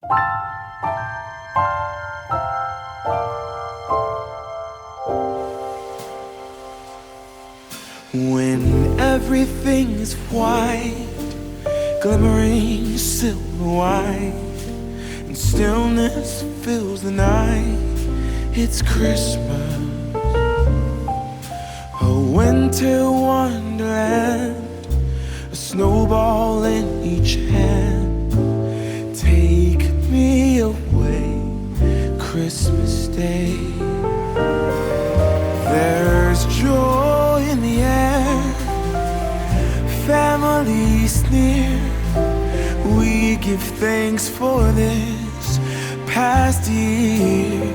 When everything is white, glimmering silver white, and stillness fills the night, it's Christmas, a winter wonderland, a snowball in each hand. Take me away, Christmas Day. There's joy in the air, family's near. We give thanks for this past year.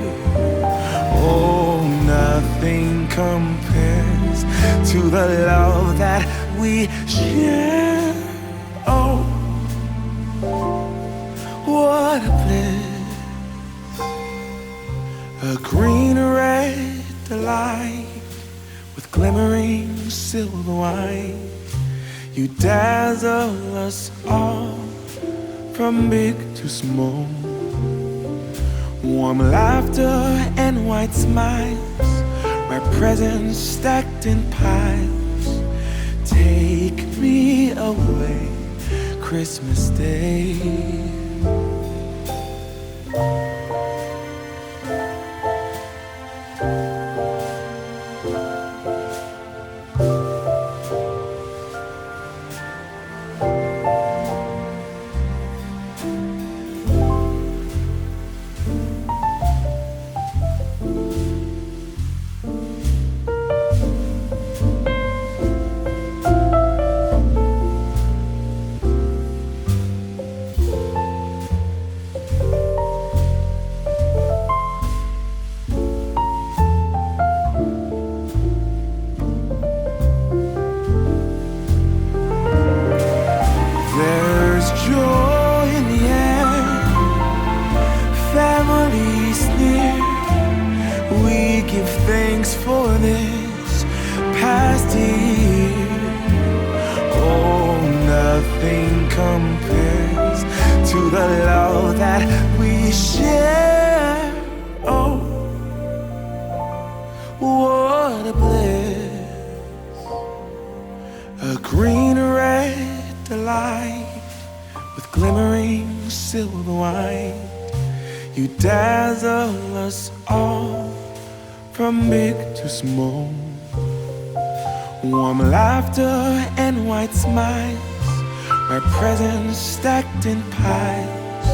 Oh, nothing compares to the love that we share. Oh, what a bliss, a green red delight with glimmering silver white. You dazzle us all from big to small. Warm laughter and white smiles, my presents stacked in piles. Take me away, Christmas Day. Warm laughter and white smiles, my presents stacked in piles.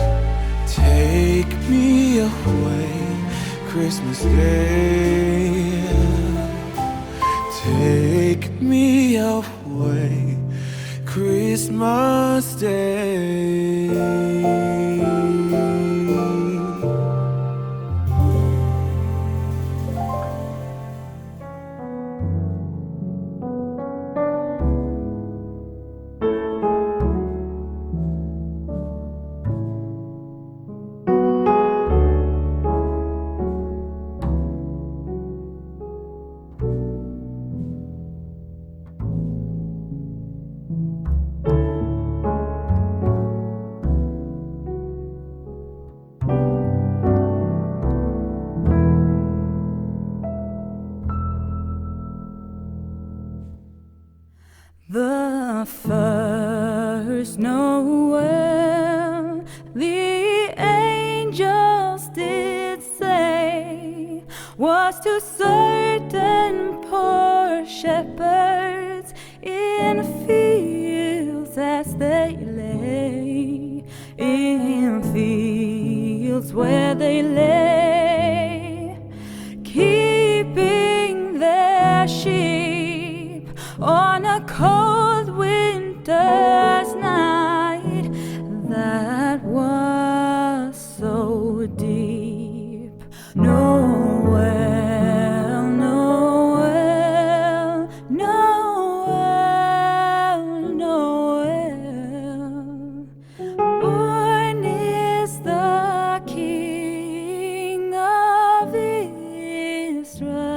Take me away, Christmas Day. Take me away, Christmas Day. The first Noel, the angels did say, was to certain poor shepherds in fields as they lay, in fields where they lay, keeping their sheep on a cold winter's night that was so deep. Noel, Noel, Noel, Noel. Born is the King of Israel.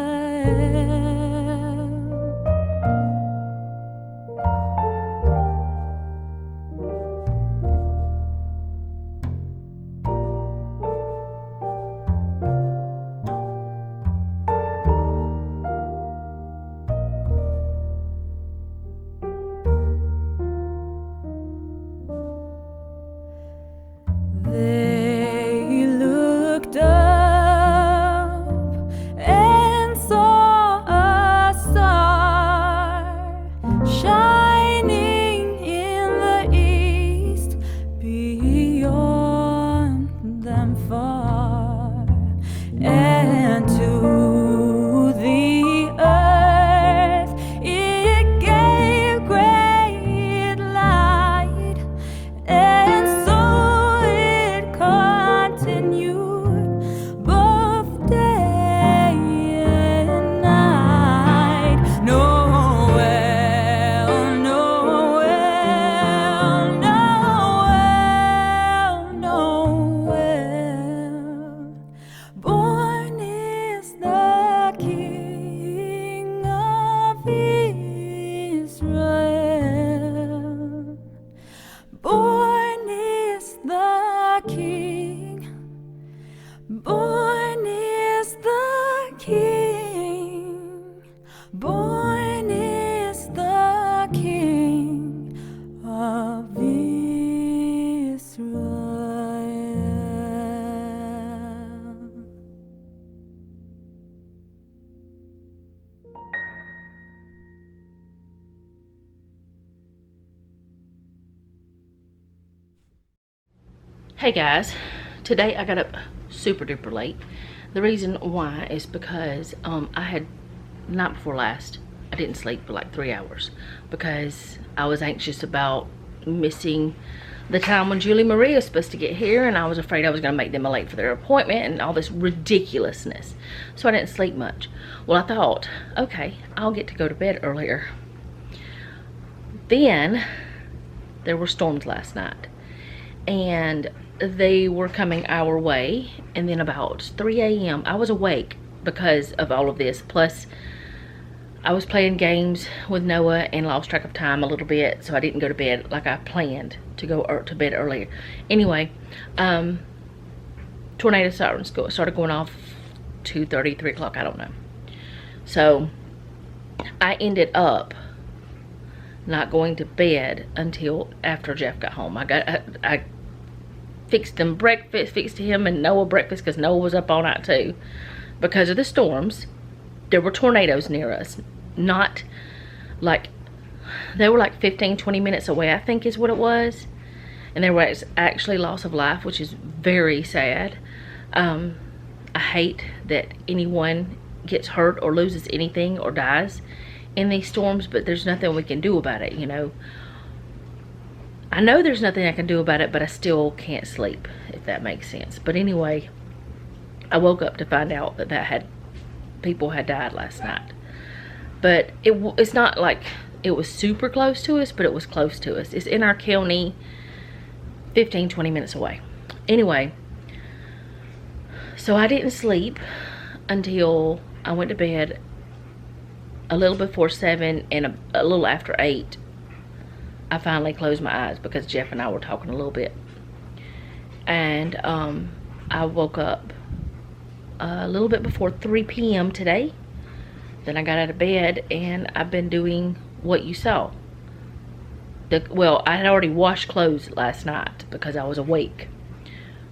They looked up and saw a star shining in the east, beyond them far, and to the earth it gave great light, and so it continued both day and night. Noel, Noel, Noel, Noel. Born is the King of Israel. Born is the King. Born is the King. Born is the King of Israel. Hey guys, today I got up super duper late. The reason why is because I had, night before last, I didn't sleep for like 3 hours because I was anxious about missing the time when Julie Marie was supposed to get here, and I was afraid I was going to make them late for their appointment and all this ridiculousness. So I didn't sleep much. Well, I thought, okay, I'll get to go to bed earlier. Then there were storms last night, and they were coming our way, and then about 3 a.m. I was awake because of all of this, plus I was playing games with Noah and lost track of time a little bit, so I didn't go to bed like I planned to go to bed earlier. Anyway, tornado sirens started going off 2:30, 3 o'clock, I don't know. So I ended up not going to bed until after Jeff got home. I fixed him breakfast, fixed him and Noah breakfast, because Noah was up all night too. Because of the storms, there were tornadoes near us. Not like, they were like 15-20 minutes away, I think is what it was. And there was actually loss of life, which is very sad. I hate that anyone gets hurt or loses anything or dies in these storms, but there's nothing we can do about it, you know. I know there's nothing I can do about it, but I still can't sleep, if that makes sense. But anyway, I woke up to find out that people had died last night. But it's not like it was super close to us, but it was close to us. It's in our county, 15-20 minutes away. Anyway, so I didn't sleep until I went to bed a little before 7, and a little after 8. I finally closed my eyes because Jeff and I were talking a little bit. And I woke up a little bit before 3 p.m. today. Then I got out of bed, and I've been doing what you saw. Well, I had already washed clothes last night because I was awake.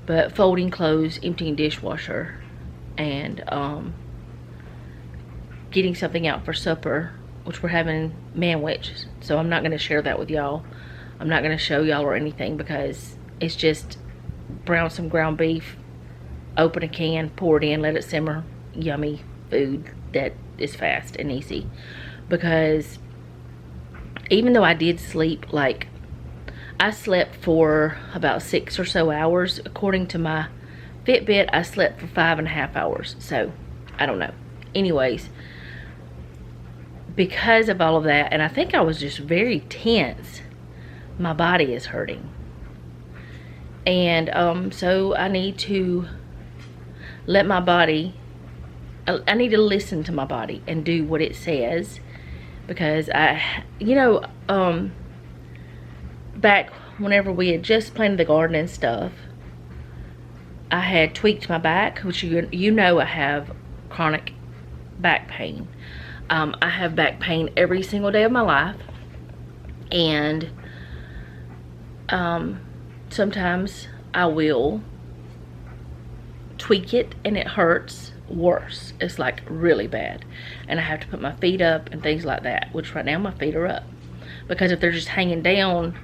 But folding clothes, emptying dishwasher, and getting something out for supper, which we're having manwich, so I'm not going to share that with y'all. I'm not going to show y'all or anything because it's just brown some ground beef, open a can, pour it in, let it simmer. Yummy food that is fast and easy. Because even though I did sleep, like I slept for about 6 or so hours. According to my Fitbit, I slept for 5.5 hours. So I don't know. Anyways, because of all of that, and I think I was just very tense, my body is hurting. And so I need to let my body, I need to listen to my body and do what it says. Because back whenever we had just planted the garden and stuff, I had tweaked my back, which you know I have chronic back pain. I have back pain every single day of my life, and sometimes I will tweak it and it hurts worse. It's like really bad. And I have to put my feet up and things like that, which right now my feet are up. Because if they're just hanging down,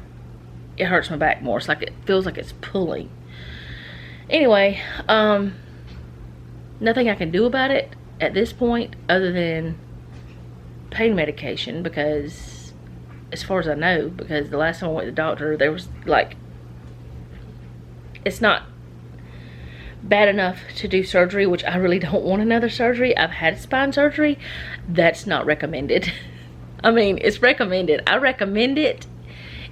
it hurts my back more. It's like, it feels like it's pulling. Anyway, nothing I can do about it at this point other than pain medication, because as far as I know, because the last time I went to the doctor, there was like, it's not bad enough to do surgery, which I really don't want another surgery. I've had spine surgery. That's not recommended. I mean, it's recommended. I recommend it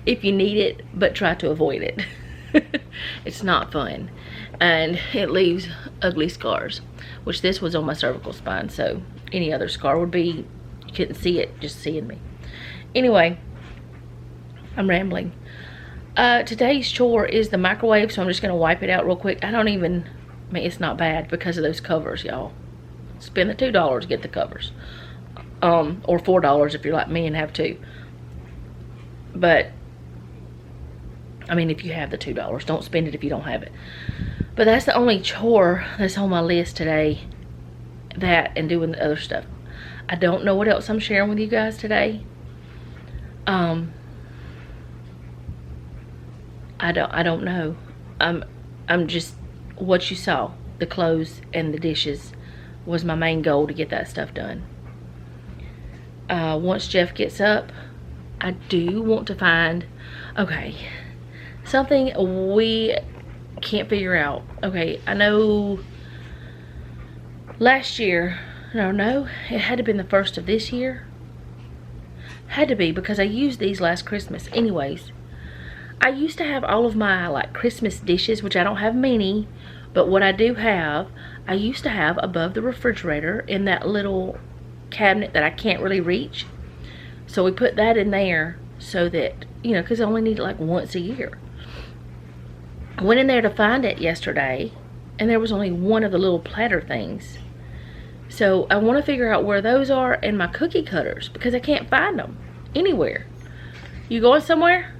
if you need it, but try to avoid it. It's not fun. And it leaves ugly scars, which this was on my cervical spine, so any other scar would be, you couldn't see it just seeing me. Anyway, I'm rambling. Today's chore is the microwave, so I'm just gonna wipe it out real quick. I mean, it's not bad because of those covers, y'all. Spend the $2 to get the covers. Or $4 if you're like me and have two. But, I mean, if you have the $2, don't spend it if you don't have it. But that's the only chore that's on my list today. That and doing the other stuff. I don't know what else I'm sharing with you guys today. I don't know. I'm just, what you saw, the clothes and the dishes was my main goal, to get that stuff done. Once Jeff gets up, I do want to find, okay, something we can't figure out. Okay, I know last year, no, it had to have been the first of this year. Had to be, because I used these last Christmas. Anyways, I used to have all of my like Christmas dishes, which I don't have many, but what I do have, I used to have above the refrigerator in that little cabinet that I can't really reach. So we put that in there so that, you know, because I only need it like once a year. I went in there to find it yesterday, and there was only one of the little platter things. So I want to figure out where those are, and my cookie cutters, because I can't find them anywhere. You going somewhere?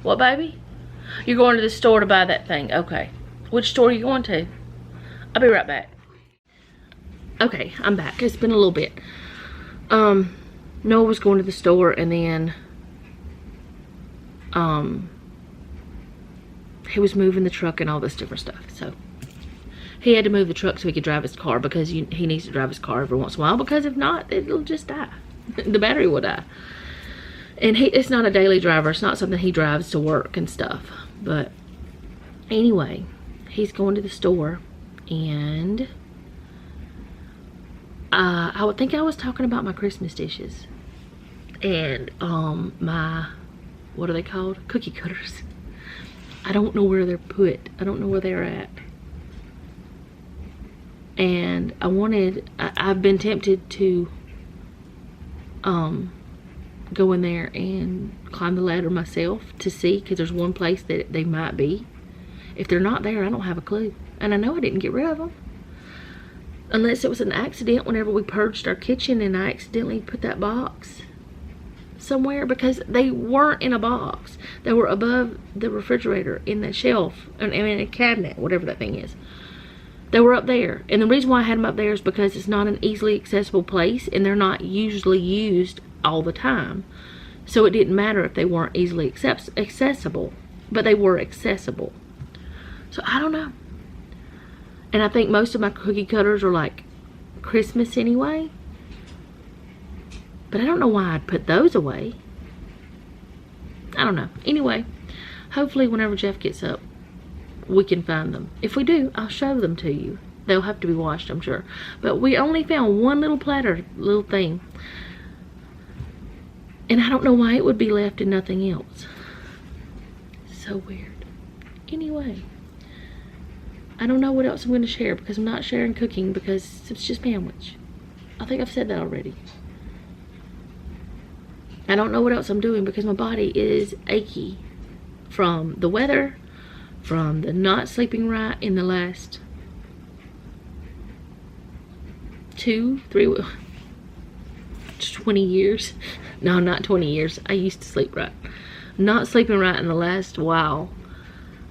What, baby? You're going to the store to buy that thing. Okay. Which store are you going to? I'll be right back. Okay, I'm back. It's been a little bit. Noah was going to the store, and then he was moving the truck and all this different stuff. So he had to move the truck so he could drive his car, because he needs to drive his car every once in a while, because if not, it'll just die. The battery will die. And it's not a daily driver. It's not something he drives to work and stuff. But anyway, he's going to the store, and I would think I was talking about my Christmas dishes and my, what are they called? Cookie cutters. I don't know where they're put. I don't know where they're at. And I've been tempted to go in there and climb the ladder myself to see, because there's one place that they might be. If they're not there, I don't have a clue. And I know I didn't get rid of them. Unless it was an accident whenever we purged our kitchen and I accidentally put that box somewhere, because they weren't in a box. They were above the refrigerator in the shelf, in a cabinet, whatever that thing is. They were up there. And the reason why I had them up there is because it's not an easily accessible place, and they're not usually used all the time. So it didn't matter if they weren't easily accessible, but they were accessible. So I don't know. And I think most of my cookie cutters are like Christmas anyway. But I don't know why I'd put those away. I don't know. Anyway, hopefully whenever Jeff gets up, we can find them. If we do, I'll show them to you. They'll have to be washed, I'm sure. But we only found one little platter, little thing. And I don't know why it would be left and nothing else. So weird. Anyway, I don't know what else I'm going to share, because I'm not sharing cooking, because it's just sandwich. I think I've said that already. I don't know what else I'm doing, because my body is achy from the weather, from the not sleeping right in the last 20 years. No, not 20 years. I used to sleep right. Not sleeping right in the last while.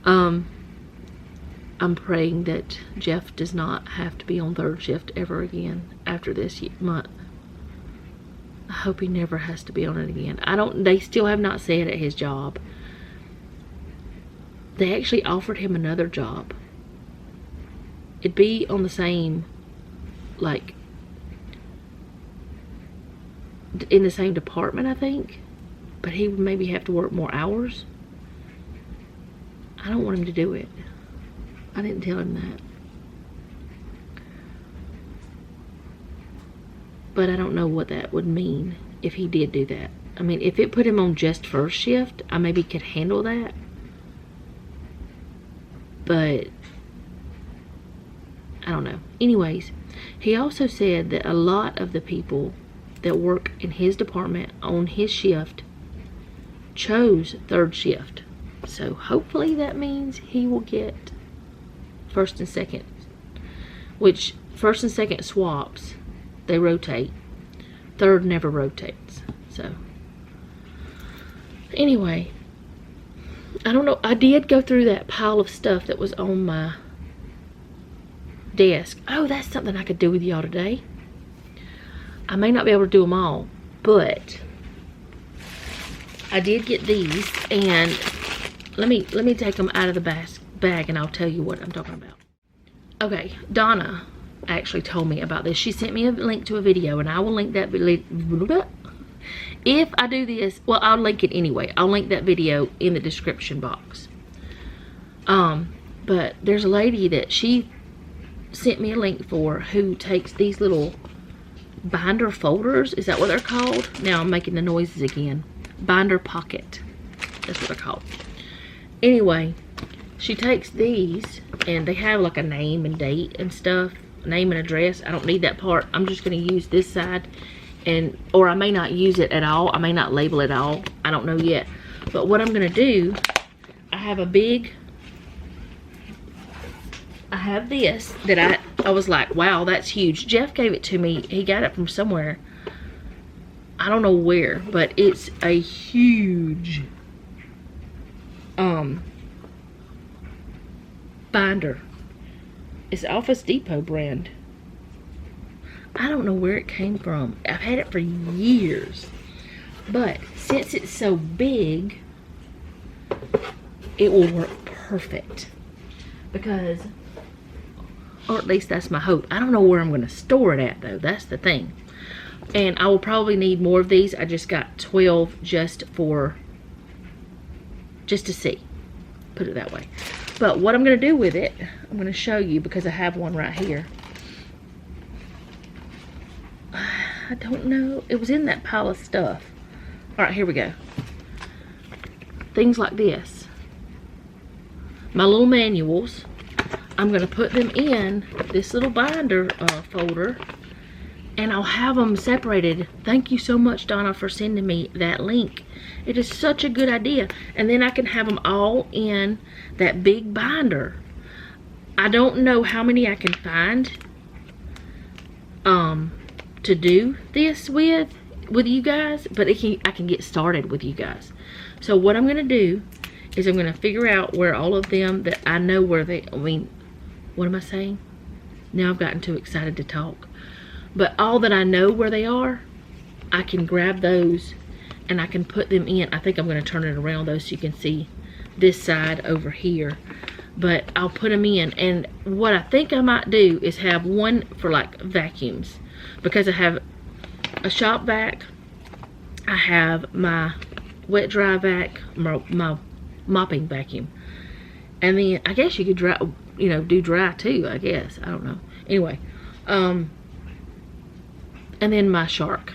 I'm praying that Jeff does not have to be on third shift ever again after this month. I hope he never has to be on it again. They still have not said at his job. They actually offered him another job. It'd be on the same, like, in the same department, I think. But he would maybe have to work more hours. I don't want him to do it. I didn't tell him that. But I don't know what that would mean if he did do that. I mean, if it put him on just first shift, I maybe could handle that. But I don't know. Anyways, he also said that a lot of the people that work in his department on his shift chose third shift. So hopefully that means he will get first and second. Which first and second swaps, they rotate. Third never rotates. So anyway, I don't know. I did go through that pile of stuff that was on my desk. Oh, that's something I could do with y'all today. I may not be able to do them all, but I did get these, and let me take them out of the bag and I'll tell you what I'm talking about. Okay, Donna actually told me about this. She sent me a link to a video, and I will link that if I do this. Well, I'll link it anyway. I'll link that video in the description box. But there's a lady that she sent me a link for who takes these little binder folders. Is that what they're called? Now I'm making the noises again. Binder pocket. That's what they're called. Anyway, she takes these, and they have like a name and date and stuff. Name and address. I don't need that part. I'm just going to use this side, or I may not use it at all. I may not label it at all. I don't know yet. But what I'm going to do, I have this that I was like, wow, that's huge. Jeff gave it to me. He got it from somewhere. I don't know where, but it's a huge binder. It's Office Depot brand. I don't know where it came from. I've had it for years. But since it's so big, it will work perfect. Because, or at least that's my hope. I don't know where I'm going to store it at, though. That's the thing. And I will probably need more of these. I just got 12 just to see. Put it that way. But what I'm going to do with it, I'm going to show you because I have one right here. I don't know. It was in that pile of stuff. Alright, here we go. Things like this. My little manuals. I'm going to put them in this little binder folder. And I'll have them separated. Thank you so much, Donna, for sending me that link. It is such a good idea. And then I can have them all in that big binder. I don't know how many I can find to do this with you guys, but I can get started with you guys. So what I'm going to do is I'm going to figure out where all of them that I know where what am I saying? Now I've gotten too excited to talk. But all that I know where they are, I can grab those and I can put them in. I think I'm going to turn it around though so you can see this side over here. But I'll put them in. And what I think I might do is have one for like vacuums. Because I have a shop vac. I have my wet dry vac, my mopping vacuum. And then I guess you could dry, do dry too, I guess. I don't know. Anyway, and then my shark.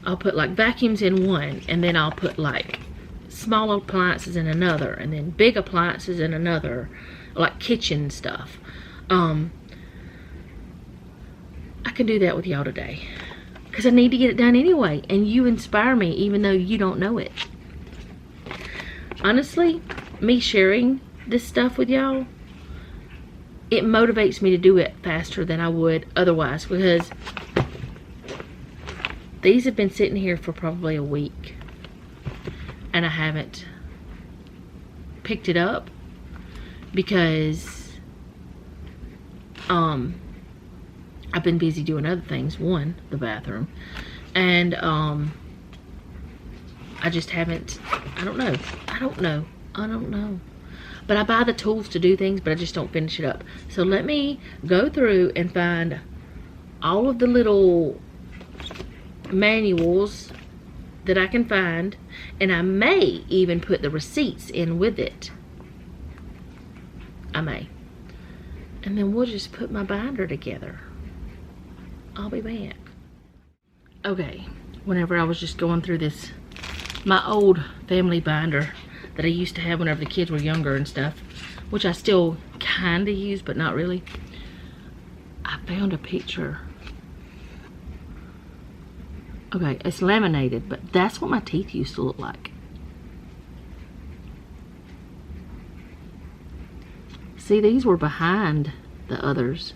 I'll put like vacuums in one, and then I'll put like small appliances in another, and then big appliances in another, like kitchen stuff. I can do that with y'all today because I need to get it done anyway, and you inspire me even though you don't know it. Honestly, me sharing this stuff with y'all, it motivates me to do it faster than I would otherwise, because these have been sitting here for probably a week and I haven't picked it up because I've been busy doing other things. One, the bathroom, and I just haven't, I don't know. But I buy the tools to do things, but I just don't finish it up. So let me go through and find all of the little manuals that I can find, and I may even put the receipts in with it. I may. And then we'll just put my binder together. I'll be back. Okay, whenever I was just going through this, my old family binder that I used to have whenever the kids were younger and stuff, which I still kind of use, but not really, I found a picture. Okay, it's laminated, but that's what my teeth used to look like. See, these were behind the others.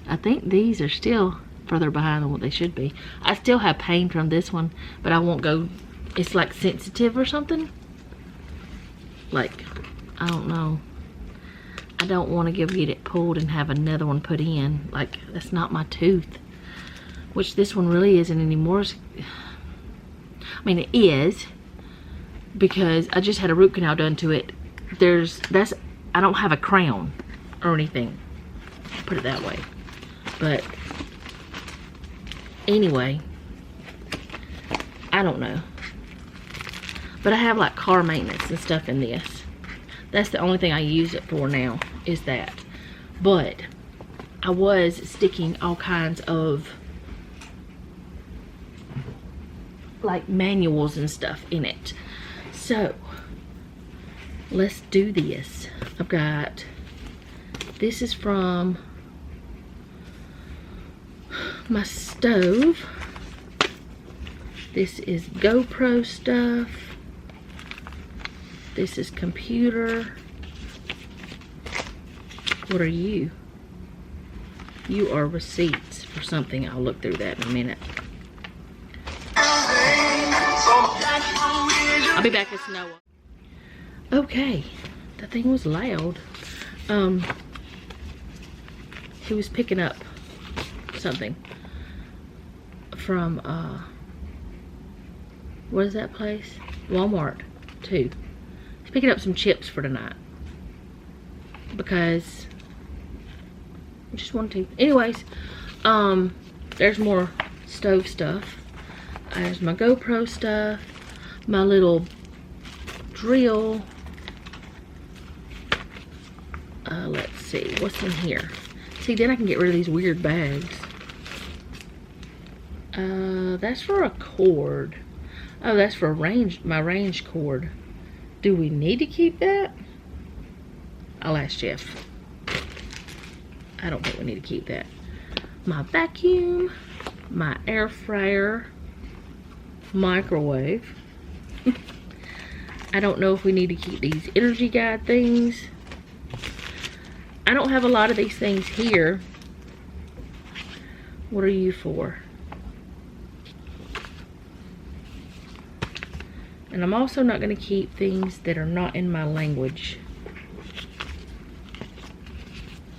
I think these are still further behind than what they should be. I still have pain from this one, but I won't go, it's like sensitive or something. Like, I don't know. I don't want to get it pulled and have another one put in. Like, that's not my tooth. Which this one really isn't anymore. I mean, it is, because I just had a root canal done to it. I don't have a crown or anything. Put it that way. But anyway, I don't know. But I have like car maintenance and stuff in this. That's the only thing I use it for now, is that. But I was sticking all kinds of like manuals and stuff in it. So let's do this. I've got, this is from my stove. This is GoPro stuff. This is computer. What are you? You are receipts for something. I'll look through that in a minute. I'll be back with Noah. Okay, that thing was loud. He was picking up something from what is that place? Walmart too. He's picking up some chips for tonight because I just wanted to. Anyways, there's more stove stuff. There's my GoPro stuff, my little drill. Let's see what's in here. See, then I can get rid of these weird bags. That's for a cord. Oh, that's for my range cord. Do we need to keep that? I'll ask Jeff. I don't think we need to keep that. My vacuum, my air fryer, microwave. I don't know if we need to keep these energy guide things. I don't have a lot of these things here. What are you for? And I'm also not going to keep things that are not in my language.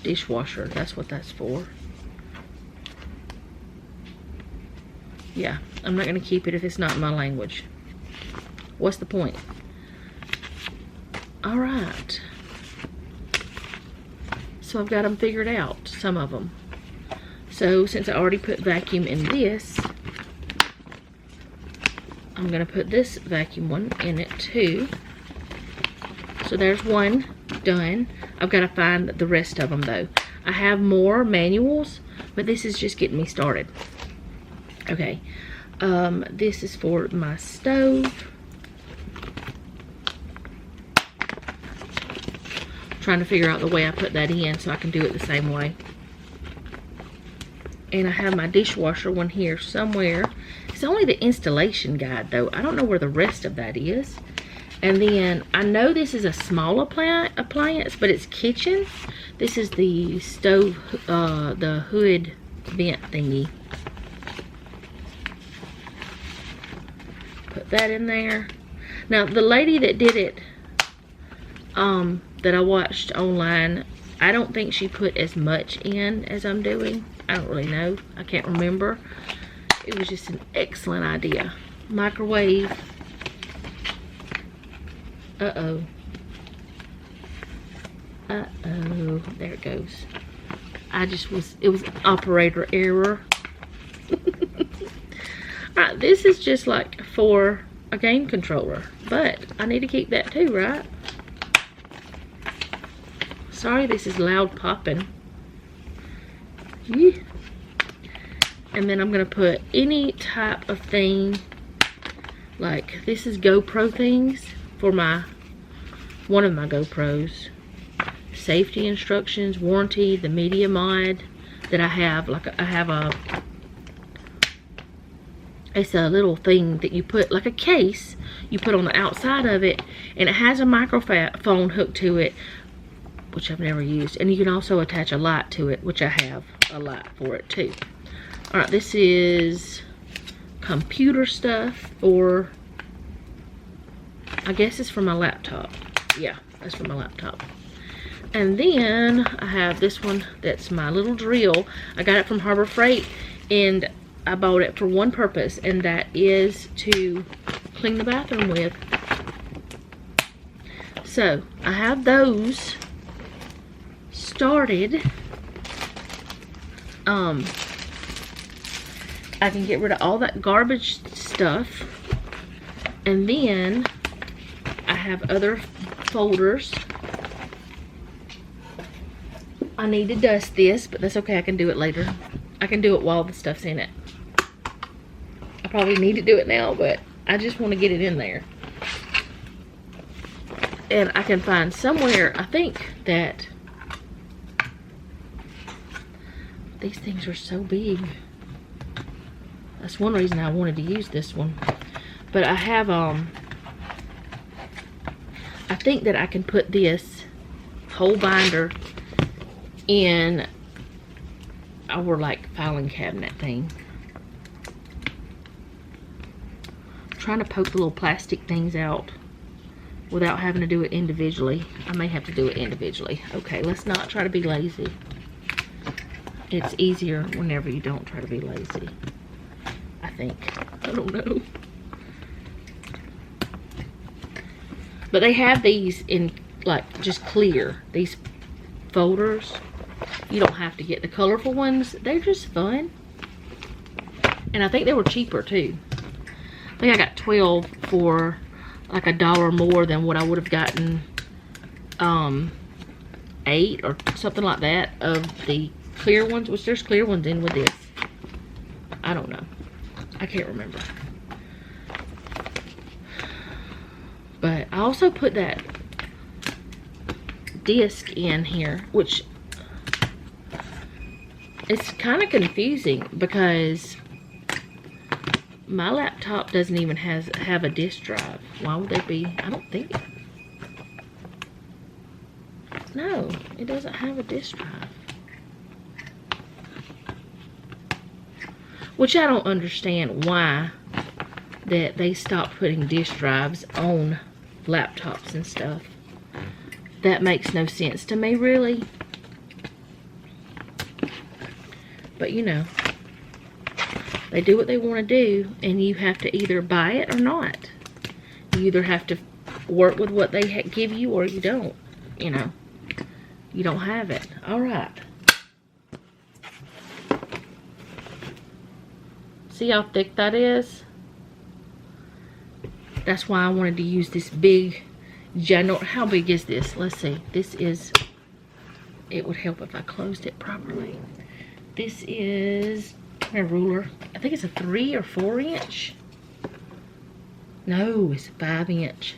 Dishwasher, that's what that's for. Yeah, I'm not going to keep it if it's not in my language. What's the point? Alright. So I've got them figured out, some of them. So since I already put vacuum in this, I'm going to put this vacuum one in it too. So there's one done. I've got to find the rest of them though. I have more manuals, but this is just getting me started. Okay, this is for my stove. Trying to figure out the way I put that in so I can do it the same way. And I have my dishwasher one here somewhere. It's only the installation guide though. I don't know where the rest of that is. And then I know this is a small appliance, but it's kitchen. This is the stove, the hood vent thingy. Put that in there. Now, the lady that did it, that I watched online, I don't think she put as much in as I'm doing. I don't really know. I can't remember. It was just an excellent idea. Microwave. Uh-oh. Uh-oh. There it goes. It was operator error. Alright, this is just like for a game controller. But I need to keep that too, right? Sorry, this is loud popping. Yeah. And then I'm going to put any type of thing. Like, this is GoPro things for one of my GoPros. Safety instructions, warranty, the media mod that I have. Like, I have it's a little thing that you put, like a case, you put on the outside of it, and it has a microphone hooked to it, which I've never used. And you can also attach a light to it, which I have a light for it too. Alright, this is computer stuff, or I guess it's for my laptop. Yeah, that's for my laptop. And then I have this one that's my little drill. I got it from Harbor Freight, and I bought it for one purpose, and that is to clean the bathroom with. So I have those started. I can get rid of all that garbage stuff, and then I have other folders. I need to dust this, but that's okay, I can do it later. I can do it while the stuff's in it. I probably need to do it now, but I just want to get it in there. And I can find somewhere, I think that these things are so big. That's one reason I wanted to use this one. But I have, I think that I can put this whole binder in our, like, filing cabinet thing. I'm trying to poke the little plastic things out without having to do it individually. I may have to do it individually. Okay, let's not try to be lazy. It's easier whenever you don't try to be lazy, I think. I don't know. But they have these in, like, just clear. These folders. You don't have to get the colorful ones. They're just fun. And I think they were cheaper, too. I think I got 12 for, like, $1 more than what I would have gotten, 8 or something like that of the clear ones, which there's clear ones in with this. I don't know. I can't remember. But I also put that disc in here, which it's kind of confusing because my laptop doesn't even have a disk drive. Why would they be? I don't think. No, it doesn't have a disk drive. Which I don't understand why that they stopped putting disk drives on laptops and stuff. That makes no sense to me, really. But you know, they do what they want to do, and you have to either buy it or not. You either have to work with what they give you, or you don't. You know, you don't have it. All right. See how thick that is? That's why I wanted to use this big, how big is this? Let's see. This is, it would help if I closed it properly. This is a ruler. I think it's a 3 or 4 inch. No, it's a 5 inch.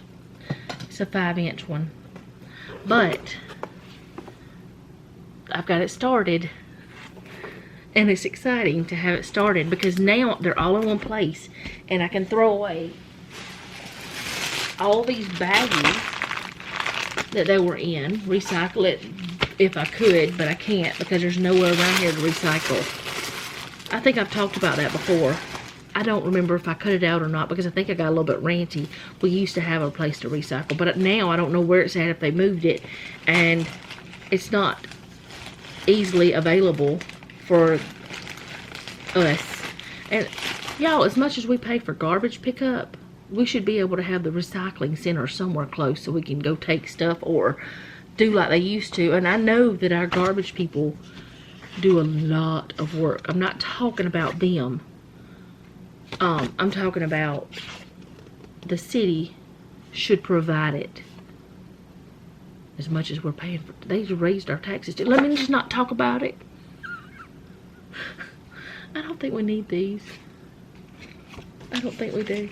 It's a 5 inch one. But I've got it started. And it's exciting to have it started because now they're all in one place. And I can throw away all these baggies that they were in. Recycle it if I could, but I can't because there's nowhere around here to recycle. I think I've talked about that before. I don't remember if I cut it out or not because I think I got a little bit ranty. We used to have a place to recycle, but now I don't know where it's at, if they moved it, and it's not easily available for us. And y'all, as much as we pay for garbage pickup, we should be able to have the recycling center somewhere close so we can go take stuff or do like they used to. And I know that our garbage people do a lot of work. I'm not talking about them. I'm talking about the city should provide it as much as we're paying for. They raised our taxes. Let me just not talk about it. I don't think we need these. I don't think we do.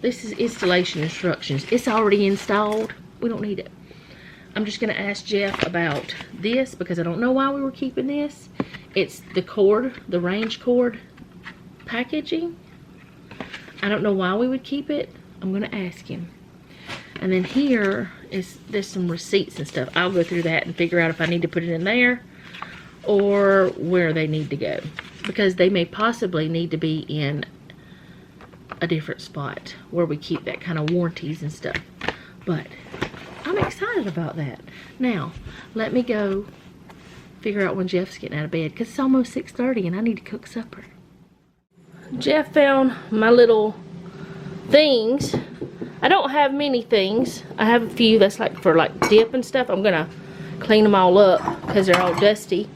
This is installation instructions. It's already installed. We don't need it. I'm just going to ask Jeff about this because I don't know why we were keeping this. It's the cord, the range cord packaging. I don't know why we would keep it. I'm going to ask him. And then here there's some receipts and stuff. I'll go through that and figure out if I need to put it in there or where they need to go. Because they may possibly need to be in a different spot where we keep that kind of warranties and stuff. But I'm excited about that. Now, let me go figure out when Jeff's getting out of bed because it's almost 6:30 and I need to cook supper. Jeff found my little things. I don't have many things. I have a few that's like for like dip and stuff. I'm gonna clean them all up because they're all dusty.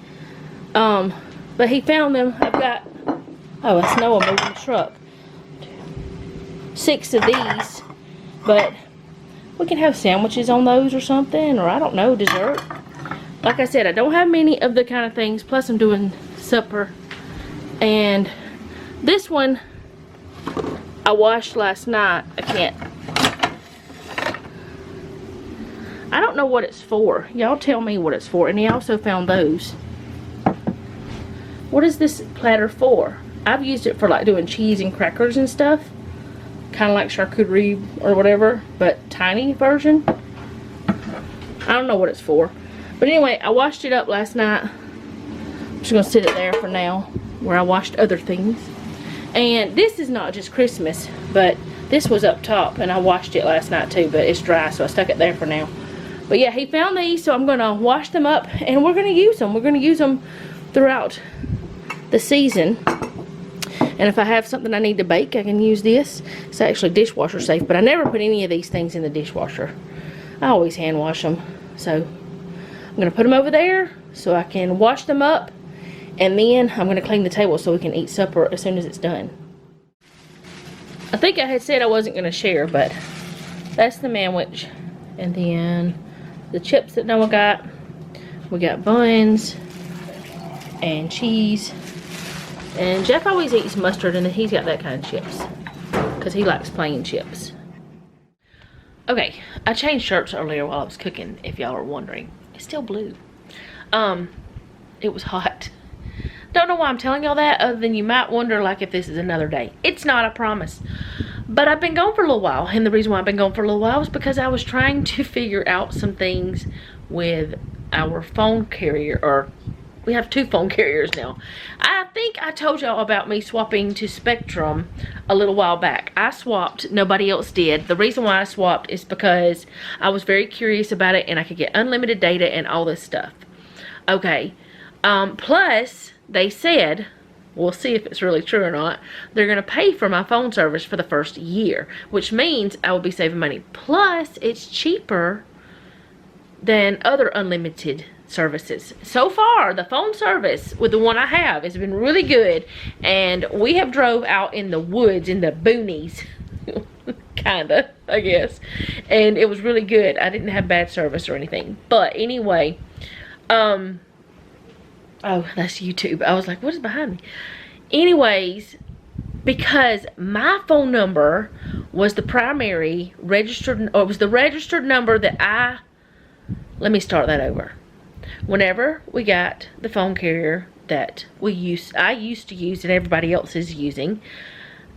But he found them. I've got, oh, a snow moving the truck. 6 of these, but we can have sandwiches on those or something, or I don't know, dessert. Like I said, I don't have many of the kind of things, plus I'm doing supper. And this one I washed last night. I don't know what it's for. Y'all tell me what it's for. And he also found those. What is this platter for? I've used it for like doing cheese and crackers and stuff. Kind of like charcuterie or whatever, but tiny version. I don't know what it's for. But anyway, I washed it up last night. I'm just going to sit it there for now, where I washed other things. And this is not just Christmas, but this was up top, and I washed it last night too, but it's dry, so I stuck it there for now. But yeah, he found these, so I'm going to wash them up, and we're going to use them. We're going to use them throughout the season. And if I have something I need to bake, I can use this. It's actually dishwasher safe, but I never put any of these things in the dishwasher. I always hand wash them. So I'm going to put them over there so I can wash them up. And then I'm going to clean the table so we can eat supper as soon as it's done. I think I had said I wasn't going to share, but that's the manwich. And then the chips that Noah got. We got buns and cheese. And Jeff always eats mustard, and then he's got that kind of chips because he likes plain chips. Okay, I changed shirts earlier while I was cooking, if y'all are wondering. It's still blue. It was hot. Don't know why I'm telling y'all that, other than you might wonder like if this is another day. It's not, I promise. But I've been gone for a little while, and the reason why I've been gone for a little while is because I was trying to figure out some things with our phone carrier, or we have 2 phone carriers now. I think I told y'all about me swapping to Spectrum a little while back. I swapped, nobody else did. The reason why I swapped is because I was very curious about it and I could get unlimited data and all this stuff. Okay, plus they said, we'll see if it's really true or not, they're gonna pay for my phone service for the first year, which means I will be saving money. Plus, it's cheaper than other unlimited services. So far, the phone service with the one I have has been really good, and we have drove out in the woods, in the boonies, kinda, I guess, and it was really good. I didn't have bad service or anything. But anyway, oh, that's YouTube. I was like, what is behind me? Anyways, because my phone number was the primary registered, or it was the registered number that let me start that over. Whenever we got the phone carrier that I used to use and everybody else is using,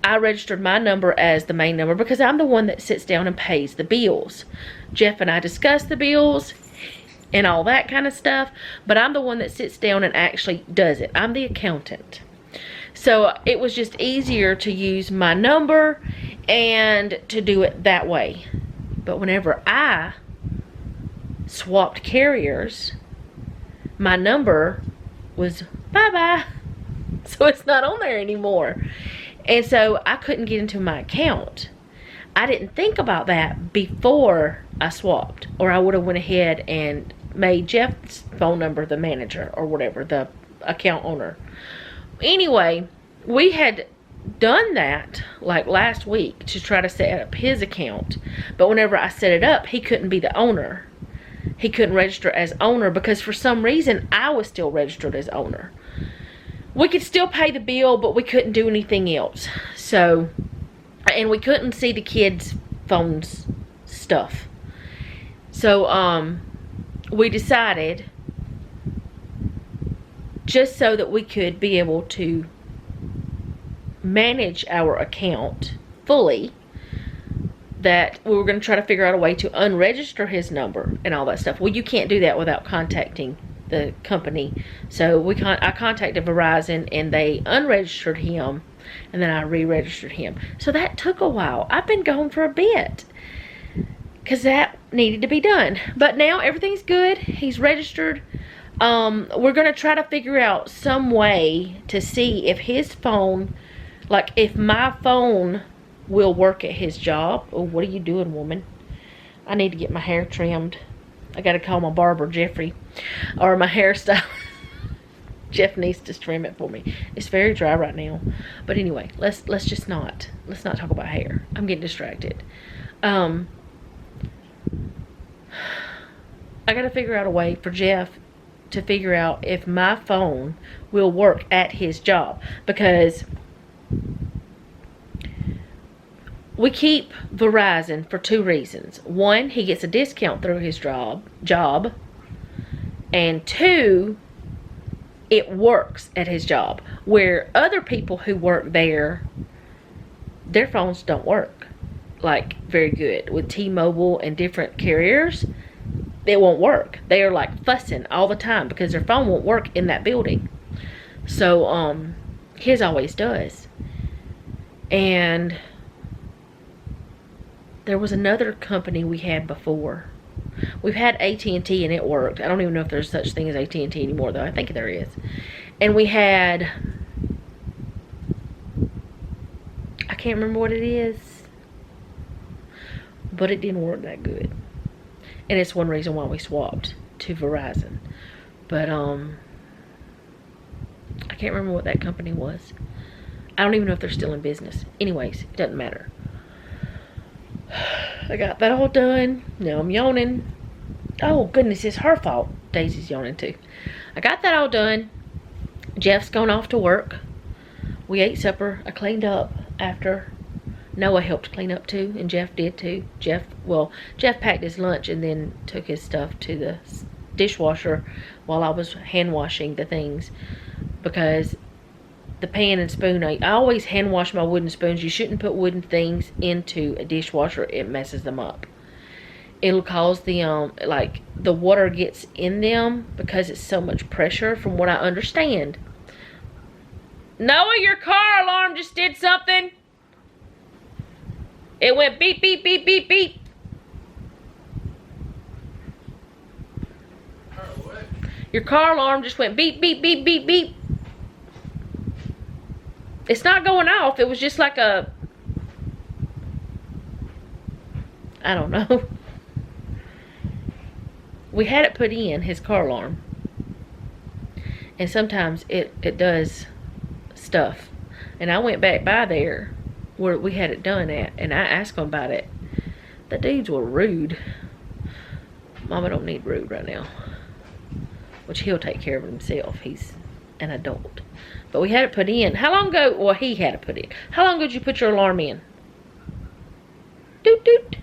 I registered my number as the main number because I'm the one that sits down and pays the bills. Jeff and I discussed the bills. and all that kind of stuff, but I'm the one that sits down and actually does it. I'm the accountant. So it was just easier to use my number and to do it that way. But whenever I swapped carriers, my number was bye-bye. So it's not on there anymore. And so I couldn't get into my account. I didn't think about that before I swapped, or I would have went ahead and made Jeff's phone number the manager or whatever, the account owner. Anyway, we had done that like last week to try to set up his account, but whenever I set it up, he couldn't be the owner. He couldn't register as owner because for some reason I was still registered as owner. We could still pay the bill, but we couldn't do anything else. So, and we couldn't see the kids' phones stuff. So we decided, just so that we could be able to manage our account fully, that we were going to try to figure out a way to unregister his number and all that stuff. Well, you can't do that without contacting the company. So I contacted Verizon and they unregistered him, and then I re-registered him. So that took a while. I've been gone for a bit because that needed to be done. But now everything's good. He's registered. We're going to try to figure out some way to see if his phone, like if my phone will work at his job. Oh, what are you doing, woman? I need to get my hair trimmed. I got to call my barber, Jeffrey, or my hairstyle. Jeff needs to trim it for me. It's very dry right now. But anyway, let's not talk about hair. I'm getting distracted. I got to figure out a way for Jeff to figure out if my phone will work at his job, because we keep Verizon for two reasons. One, he gets a discount through his job, and two, it works at his job. Where other people who work there, their phones don't work like very good. With T-Mobile and different carriers, it won't work. They are like fussing all the time because their phone won't work in that building. So his always does. And there was another company we had before. We've had AT&T and it worked. I don't even know if there's such thing as AT&T anymore, though. I think there is. And we had, I can't remember what it is, but it didn't work that good. And it's one reason why we swapped to Verizon. But I can't remember what that company was. I don't even know if they're still in business. Anyways, it doesn't matter. I got that all done. Now I'm yawning. Oh goodness, it's her fault. Daisy's yawning too. I got that all done. Jeff's gone off to work. We ate supper. I cleaned up after. Noah helped clean up too, and Jeff did too. Jeff packed his lunch and then took his stuff to the dishwasher while I was hand washing the things, because the pan and spoon, I always hand wash my wooden spoons. You shouldn't put wooden things into a dishwasher. It messes them up. It'll cause the like the water gets in them because it's so much pressure, from what I understand. Noah, your car alarm just did something. It went beep, beep, beep, beep, beep. Your car alarm just went beep, beep, beep, beep, beep. It's not going off. It was just like a, I don't know. We had it put in, his car alarm. And sometimes it does stuff. And I went back by there where we had it done at, and I asked him about it. The dudes were rude. Mama don't need rude right now. Which he'll take care of himself. He's an adult. But we had it put in. How long ago? Well, he had it put in. How long ago did you put your alarm in? Doot doot.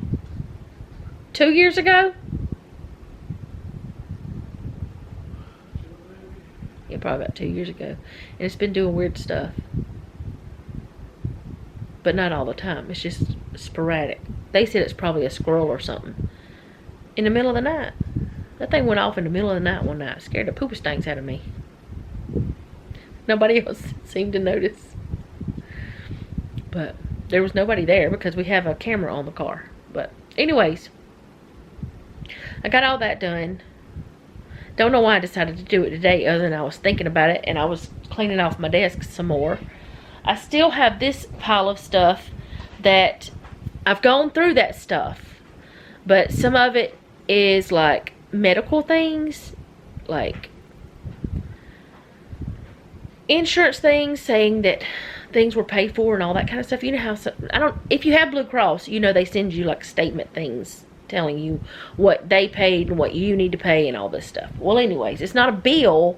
2 years ago? Yeah, probably about 2 years ago. And it's been doing weird stuff. But not all the time. It's just sporadic. They said it's probably a squirrel or something. In the middle of the night. That thing went off in the middle of the night one night. Scared the pooper stinks out of me. Nobody else seemed to notice. But there was nobody there because we have a camera on the car. But anyways, I got all that done. Don't know why I decided to do it today other than I was thinking about it and I was cleaning off my desk some more. I still have this pile of stuff that I've gone through that stuff. But some of it is like medical things, like insurance things, saying that things were paid for and all that kind of stuff. You know how if you have Blue Cross, you know they send you like statement things telling you what they paid and what you need to pay and all this stuff. Well, anyways, it's not a bill,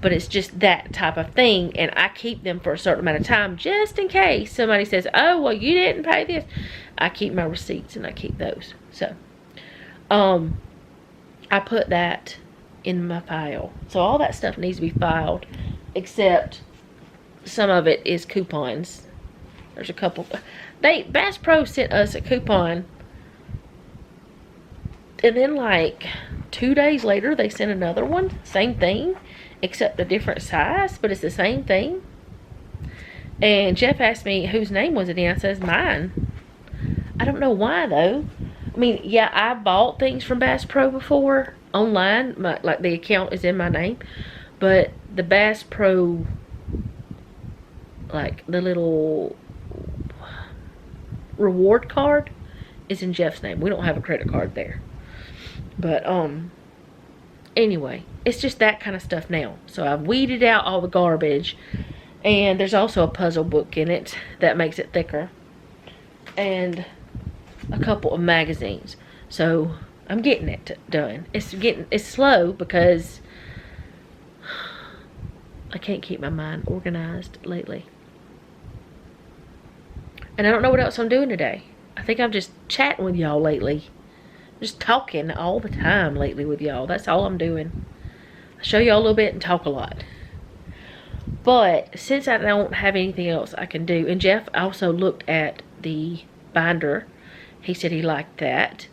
but it's just that type of thing, and I keep them for a certain amount of time just in case somebody says, oh, well, you didn't pay this. I keep my receipts and I keep those. So I put that in my file. So all that stuff needs to be filed, except some of it is coupons. There's a couple. Bass Pro sent us a coupon, and then like 2 days later they sent another one. Same thing, except a different size, but it's the same thing. And Jeff asked me whose name was it in. I says mine. I don't know why though. I mean, yeah, I bought things from Bass Pro before online. Like the account is in my name, but the Bass Pro, like the little reward card, is in Jeff's name. We don't have a credit card there. But anyway, it's just that kind of stuff now. So I've weeded out all the garbage, and there's also a puzzle book in it that makes it thicker, and a couple of magazines. So I'm getting it done. It's slow because I can't keep my mind organized lately. And I don't know what else I'm doing today. I think I'm just chatting with y'all lately. Just talking all the time lately with y'all. That's all I'm doing. I show y'all a little bit and talk a lot. But since I don't have anything else I can do, and Jeff also looked at the binder. He said he liked that.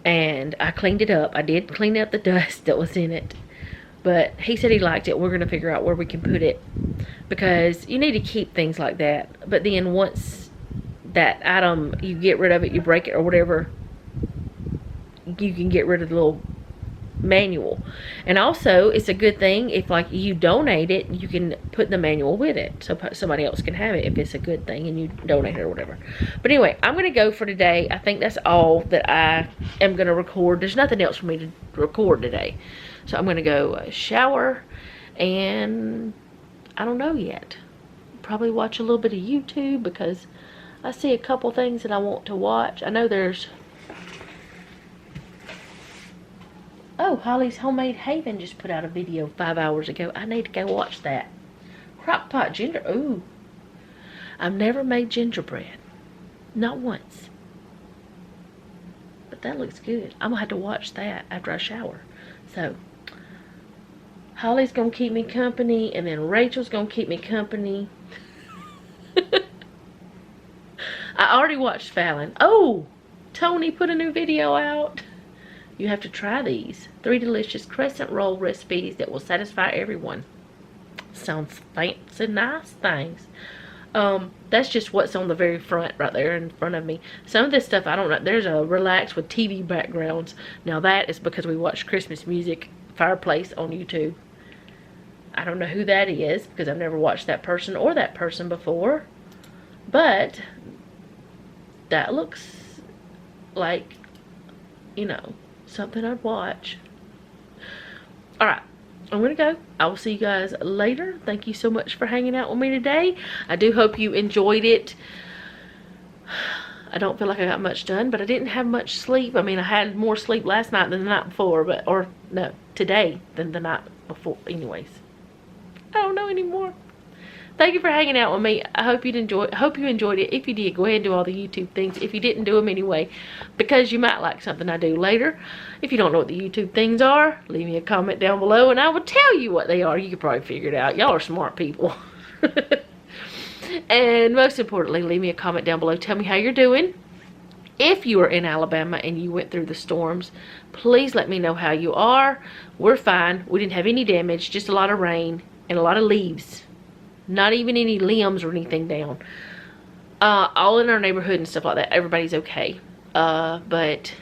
And I cleaned it up. I did clean up the dust that was in it. But he said he liked it. We're going to figure out where we can put it, because you need to keep things like that. But then once that item, you get rid of it, you break it or whatever, you can get rid of the little manual. And also, it's a good thing if like you donate it, you can put the manual with it, so somebody else can have it if it's a good thing and you donate it or whatever. But anyway, I'm gonna go for today. I think that's all that I am gonna record. There's nothing else for me to record today, so I'm gonna go shower, and I don't know yet, probably watch a little bit of YouTube, because I see a couple things that I want to watch. I know there's, oh, Holly's Homemade Haven just put out a video 5 hours ago. I need to go watch that. Crockpot ginger. Ooh. I've never made gingerbread. Not once. But that looks good. I'm going to have to watch that after I shower. So, Holly's going to keep me company, and then Rachel's going to keep me company. I already watched Fallon. Oh, Tony put a new video out. You have to try these 3 delicious crescent roll recipes that will satisfy everyone. Sounds fancy, nice things. That's just what's on the very front right there in front of me. Some of this stuff I don't know. There's a relax with TV backgrounds. Now that is because we watch Christmas music fireplace on YouTube. I don't know who that is, because I've never watched that person or that person before. But that looks like, you know, something I'd watch. Alright, I'm gonna go. I will see you guys later. Thank you so much for hanging out with me today. I do hope you enjoyed it. I don't feel like I got much done, but I didn't have much sleep. I mean, I had more sleep last night than the night before, but, or no, today than the night before. Anyways, I don't know anymore. Thank you for hanging out with me. I hope you enjoyed it. If you did, go ahead and do all the YouTube things. If you didn't, do them anyway, because you might like something I do later. If you don't know what the YouTube things are, leave me a comment down below and I will tell you what they are. You can probably figure it out. Y'all are smart people. And most importantly, leave me a comment down below. Tell me how you're doing. If you are in Alabama and you went through the storms, please let me know how you are. We're fine. We didn't have any damage, just a lot of rain and a lot of leaves. Not even any limbs or anything down. All in our neighborhood and stuff like that. Everybody's okay. But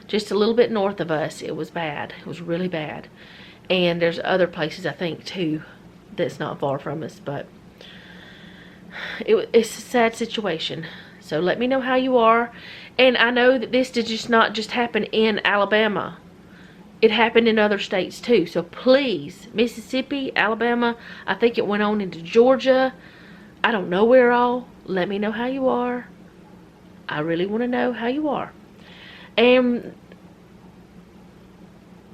just a little bit north of us, it was bad. It was really bad. And there's other places, I think, too, that's not far from us. But it's a sad situation. So let me know how you are. And I know that this did just not just happen in Alabama. It happened in other states too. So please, Mississippi, Alabama, I think it went on into Georgia. I don't know where all. Let me know how you are. I really want to know how you are. And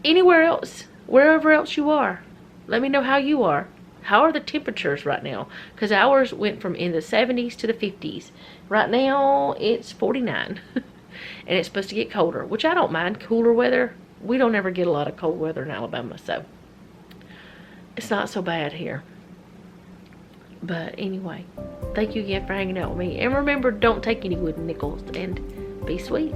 anywhere else, wherever else you are, let me know how you are. How are the temperatures right now? Because ours went from in the 70s to the 50s. Right now, it's 49. And it's supposed to get colder, which I don't mind cooler weather. We don't ever get a lot of cold weather in Alabama, so it's not so bad here. But anyway, thank you again for hanging out with me. And remember, don't take any wooden nickels, and be sweet.